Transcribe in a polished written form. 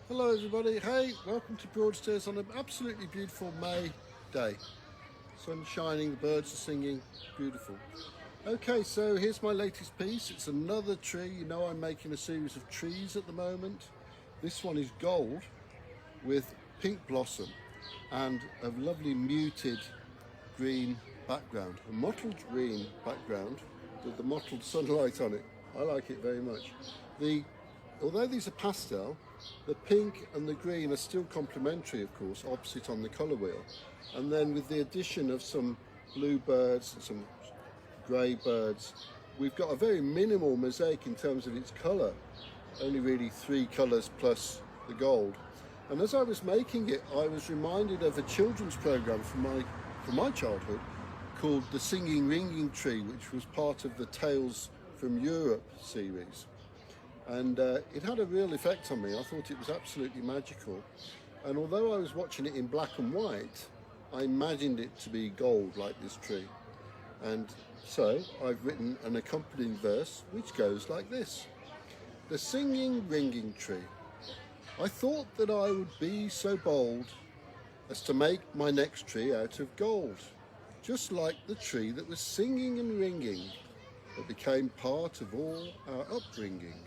Hello everybody, hey, welcome to Broadstairs on an absolutely beautiful May day. Sun shining, the birds are singing, beautiful. Okay, so here's my latest piece. It's another tree. You know I'm making a series of trees at the moment. This one is gold with pink blossom and a lovely muted green background, a mottled green background with the mottled sunlight on it. I like it very much. Although these are pastel, the pink and the green are still complementary, of course, opposite on the colour wheel. And then with the addition of some blue birds and some grey birds, we've got a very minimal mosaic in terms of its colour. Only really 3 colours plus the gold. And as I was making it, I was reminded of a children's programme from my childhood called The Singing Ringing Tree, which was part of the Tales from Europe series. And it had a real effect on me. I thought it was absolutely magical. And although I was watching it in black and white, I imagined it to be gold like this tree. And so I've written an accompanying verse which goes like this. The singing ringing tree. I thought that I would be so bold as to make my next tree out of gold, just like the tree that was singing and ringing, that became part of all our upbringing.